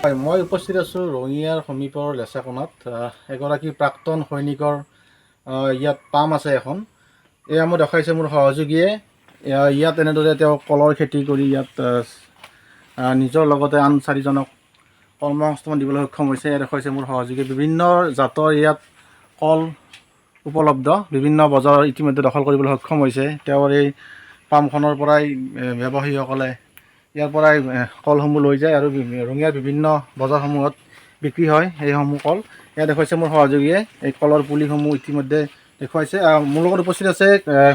হয়, মই উপস্থিত আছোঁ ৰঙিয়াৰ সমীপৰ লেচাকণাত। এগৰাকী প্ৰাক্তন সৈনিকৰ ইয়াত পাম আছে এখন। এয়া মোক দেখাইছে মোৰ সহযোগীয়ে। ইয়াত এনেদৰে তেওঁ কলৰ খেতি কৰি ইয়াত নিজৰ লগতে আন 4জনক কৰ্মসংস্থাপন দিবলৈ সক্ষম হৈছে। এয়া দেখুৱাইছে মোৰ সহযোগীয়ে। বিভিন্ন জাতৰ ইয়াত কল উপলব্ধ, বিভিন্ন বজাৰ ইতিমধ্যে দখল কৰিবলৈ সক্ষম হৈছে। তেওঁৰ এই পামখনৰ পৰাই ব্যৱসায়ীসকলে ইয়াৰ পৰাই কলসমূহ লৈ যায় আৰু ৰঙিয়াৰ বিভিন্ন বজাৰসমূহত বিক্ৰী হয় সেইসমূহ কল। এয়া দেখুৱাইছে মোৰ সহযোগীয়ে। এই কলৰ পুলিসমূহ ইতিমধ্যে দেখুৱাইছে। মোৰ লগত উপস্থিত আছে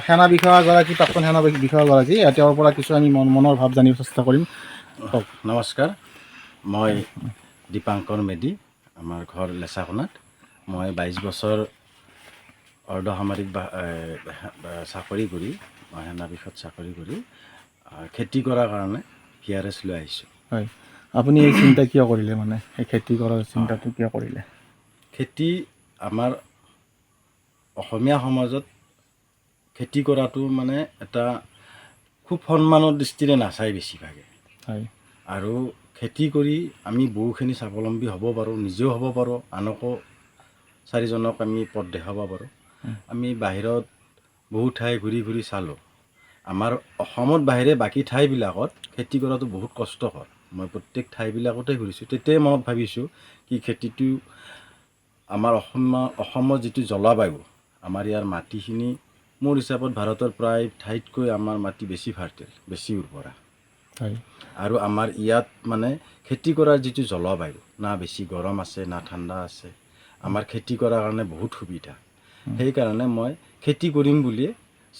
সেনা বিষয়াগৰাকী, প্ৰাক্তন সেনা বিষয়াগৰাকী। তেওঁৰ পৰা কিছু আমি মনৰ ভাৱ জানিব চেষ্টা কৰিম। নমস্কাৰ, মই দীপাংকৰ মেধি, আমাৰ ঘৰ লেচাকণাত। মই 22 বছৰ অৰ্ধসামৰিক চাকৰি কৰি, মই সেনা বিষয়ত চাকৰি কৰি খেতি কৰাৰ কাৰণে VRS লৈ আহিছোঁ। হয়, আপুনি এই চিন্তা কিয় কৰিলে, মানে এই খেতি কৰাৰ চিন্তাটো কিয় কৰিলে? খেতি আমাৰ অসমীয়া সমাজত খেতি কৰাটো মানে এটা খুব সন্মানৰ দৃষ্টিৰে নাচায় বেছিভাগে। হয়, আৰু খেতি কৰি আমি বহুখিনি স্বাৱলম্বী হ'ব পাৰোঁ, নিজেও হ'ব পাৰোঁ, আনকো 4জনক আমি পথ দেখাব পাৰোঁ। আমি বাহিৰত বহু ঠাই ঘূৰি ঘূৰি চালোঁ। আমাৰ অসমত বাহিৰে বাকী ঠাইবিলাকত খেতি কৰাটো বহুত কষ্টকৰ। মই প্ৰত্যেক ঠাইবিলাকতে ঘূৰিছোঁ। তেতিয়াই মনত ভাবিছোঁ কি খেতিটো আমাৰ অসমৰ যিটো জলবায়ু, আমাৰ ইয়াৰ মাটিখিনি মোৰ হিচাপত ভাৰতৰ প্ৰায় ঠাইতকৈ আমাৰ মাটি বেছি ফাৰ্টিল, বেছি উৰ্বৰা। হয়, আৰু আমাৰ ইয়াত মানে খেতি কৰাৰ যিটো জলবায়ু, না বেছি গৰম আছে না ঠাণ্ডা আছে। আমাৰ খেতি কৰাৰ কাৰণে বহুত সুবিধা। সেইকাৰণে মই খেতি কৰিম বুলিয়ে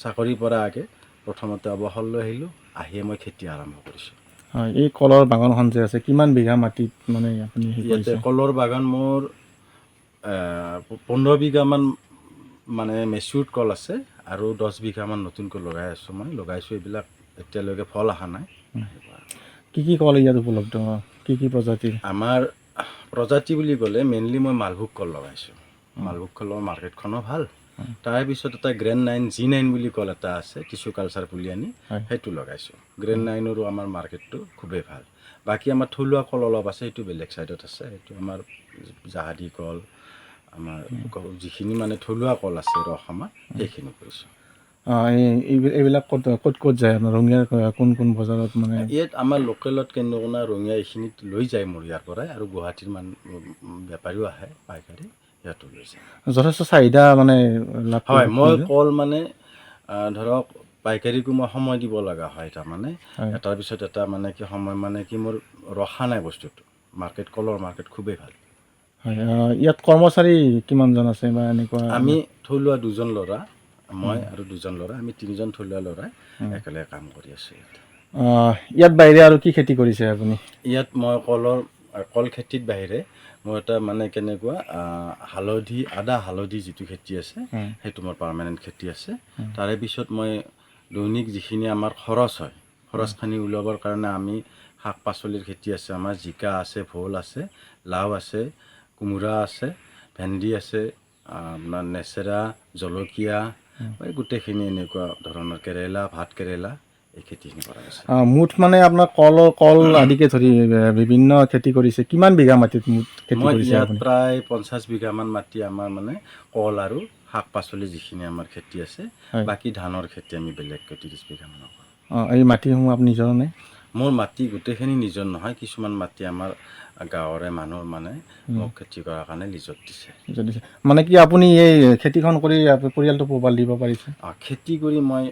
চাকৰিৰ পৰা আগে প্ৰথমতে অৱসৰ লৈ আহিলোঁ। আহিয়ে মই খেতি আৰম্ভ কৰিছোঁ। হয়, এই কলৰ বাগানখন যে আছে, কিমান বিঘা মাটিত মানে আপুনি ইয়াতে কলৰ বাগান মোৰ 15 বিঘামান মানে মেচিউৰ্ড কল আছে আৰু 10 বিঘামান নতুনকৈ লগাই আছোঁ। মই লগাইছোঁ, এইবিলাক এতিয়ালৈকে ফল অহা নাই। কি কল ইয়াত উপলব্ধ, কি প্ৰজাতিৰ? আমাৰ প্ৰজাতি বুলি ক'লে মেইনলি মই মালভোগ কল লগাইছোঁ। মালভোগ কলৰ মাৰ্কেটখনো ভাল। তাৰপিছত এটা গ্ৰেণ্ড 9 G9 বুলি কল এটা আছে, টিচু কালচাৰ পুলি আনি সেইটো লগাইছোঁ। গ্ৰেণ্ড 9ৰো আমাৰ মাৰ্কেটটো খুবেই ভাল। বাকী আমাৰ থলুৱা কল অলপ আছে, সেইটো বেলেগ ছাইডত আছে। সেইটো আমাৰ জাহাদী কল, আমাৰ যিখিনি মানে থলুৱা কল আছে অসমত, সেইখিনি কৰিছোঁ। এইবিলাক ক'ত যায় আপোনাৰ ৰঙিয়াৰ কোন বজাৰত? মানে ইয়াত আমাৰ লোকেলত কেন্দ্ৰকোনা ৰঙিয়া এইখিনিত লৈ যায় মোৰ ইয়াৰ পৰাই, আৰু গুৱাহাটীৰ বেপাৰীও আহে, পাইকাৰী, সিহঁতো লৈ যায়। যথেষ্ট চাহিদা মানে লাভ হয়, মই কৰিছে। কল মানে ধৰক পাইকাৰীকো মই সময় দিব লগা হয়। তাৰমানে এটাৰ পিছত এটা মানে কি সময় মানে কি মোৰ ৰখা নাই বস্তুটো। কলৰ মাৰ্কেট খুবেই ভাল। হয়, ইয়াত কৰ্মচাৰী কিমানজন আছে বা এনেকুৱা? আমি থলুৱা 2জন ল'ৰা, মই আৰু 2জন ল'ৰা, আমি 3জন থলুৱা ল'ৰাই একেলগে কাম কৰি আছোঁ ইয়াত। ইয়াত বাহিৰে আৰু কি খেতি কৰিছে আপুনি? ইয়াত মই কল খেতিৰ বাহিৰে মোৰ এটা মানে কেনেকুৱা আদা হালধি যিটো খেতি আছে, সেইটো মোৰ পাৰ্মানেণ্ট খেতি আছে। তাৰে পিছত মই দৈনিক যিখিনি আমাৰ খৰচ হয়, খৰচখিনি উলিয়াবৰ কাৰণে আমি শাক পাচলিৰ খেতি আছে। আমাৰ জিকা আছে, ভোল আছে, লাও আছে, কোমোৰা আছে, ভেন্দি আছে, আপোনাৰ নেচেৰা, জলকীয়া, গোটেইখিনি এনেকুৱা ধৰণৰ কেৰেলা, ভাত কেৰেলা, এই খেতিখিনি কৰা হৈছে। মুঠ মানে আপোনাৰ কল আদিকে ধৰি বিভিন্ন খেতি কৰিছে। কিমান বিঘা মাটিত মুঠ খেতি মই কৰিছে ইয়াত আপুনি? প্ৰায় 50 বিঘামান মাটি আমাৰ মানে কল আৰু শাক পাচলি যিখিনি আমাৰ খেতি আছে। বাকী ধানৰ খেতি আমি বেলেগকৈ 30 বিঘামান কৰোঁ। এই মাটিসমূহ আপুনি নিজৰ নে? মোৰ মাটি গোটেইখিনি নিজৰ নহয়, কিছুমান মাটি আমাৰ গাঁৱৰে মানুহ মানে মোক খেতি কৰাৰ কাৰণে লিজত দিছে। মানে কি আপুনি এই খেতিখন কৰি পৰিয়ালটো পোহপাল দিব পাৰিছে? খেতি কৰি মই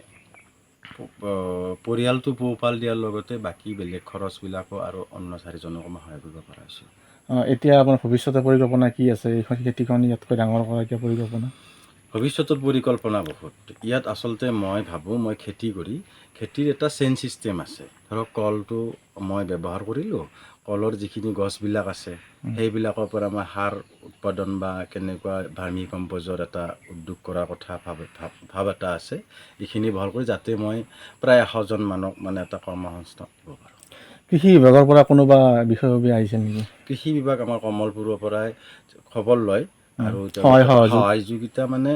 পৰিয়ালটো পোহপাল দিয়াৰ লগতে বাকী বেলেগ খৰচবিলাকো আৰু অন্য 4জনকো মই সহায় কৰিব পৰা হৈছোঁ। এতিয়া আপোনাৰ ভৱিষ্যতৰ পৰিকল্পনা কি আছে? এইখন খেতিখন ইয়াতকৈ ডাঙৰ কৰাৰ কিয় পৰিকল্পনা? ভৱিষ্যতৰ পৰিকল্পনা বহুত। ইয়াত আচলতে মই ভাবোঁ, মই খেতি কৰি খেতিৰ এটা চেইন ছিষ্টেম আছে। ধৰক কলটো মই ব্যৱহাৰ কৰিলোঁ, কলৰ যিখিনি গছবিলাক আছে সেইবিলাকৰ পৰা মই সাৰ উৎপাদন বা কেনেকুৱা ভাৰ্মি কম্প'জৰ এটা উদ্যোগ কৰাৰ কথা ভাৱ এটা আছে। এইখিনি ব্যৱহাৰ কৰি যাতে মই প্ৰায় 100জন মানুহক মানে এটা কৰ্মসংস্থাপন দিব পাৰোঁ। কৃষি বিভাগৰ পৰা কোনোবা বিষয়ববীয়া আহিছে নেকি? কৃষি বিভাগ আমাৰ কমলপুৰৰ পৰাই খবৰ লয় আৰু সহযোগিতা মানে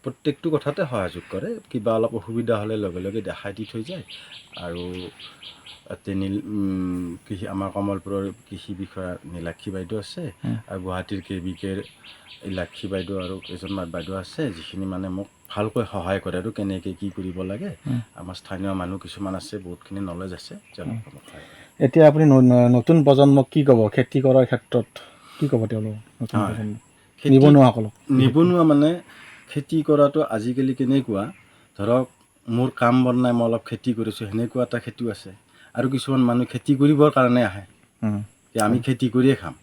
প্ৰত্যেকটো কথাতে সহযোগ কৰে। কিবা অলপ অসুবিধা হ'লে লগে লগে দেখাই দি থৈ যায়। আৰু তাতে কৃষি আমাৰ কমলপুৰৰ কৃষি বিষয়া নীলাক্ষী বাইদেউ আছে আৰু গুৱাহাটীৰ KVKৰ লাক্ষী বাইদেউ আৰু কেইজনমান বাইদেউ আছে যিখিনি মানে মোক ভালকৈ সহায় কৰে আৰু কেনেকৈ কি কৰিব লাগে। আমাৰ স্থানীয় মানুহ কিছুমান আছে, বহুতখিনি নলেজ আছে, তেওঁলোকে মোক সহায় কৰে। এতিয়া আপুনি নতুন প্ৰজন্মক কি ক'ব খেতি কৰাৰ ক্ষেত্ৰত, কি ক'ব তেওঁলোকক নতুন হয়। প্ৰজন্মক, খেতি নিবনুৱাসকলক? নিবনুৱা মানে খেতি কৰাটো আজিকালি কেনেকুৱা, ধৰক মোৰ কাম বন নাই, মই অলপ খেতি কৰিছোঁ, সেনেকুৱা এটা খেতিও আছে। আৰু কিছুমান মানুহ খেতি কৰিবৰ কাৰণে আহে যে আমি খেতি কৰিয়ে খাম।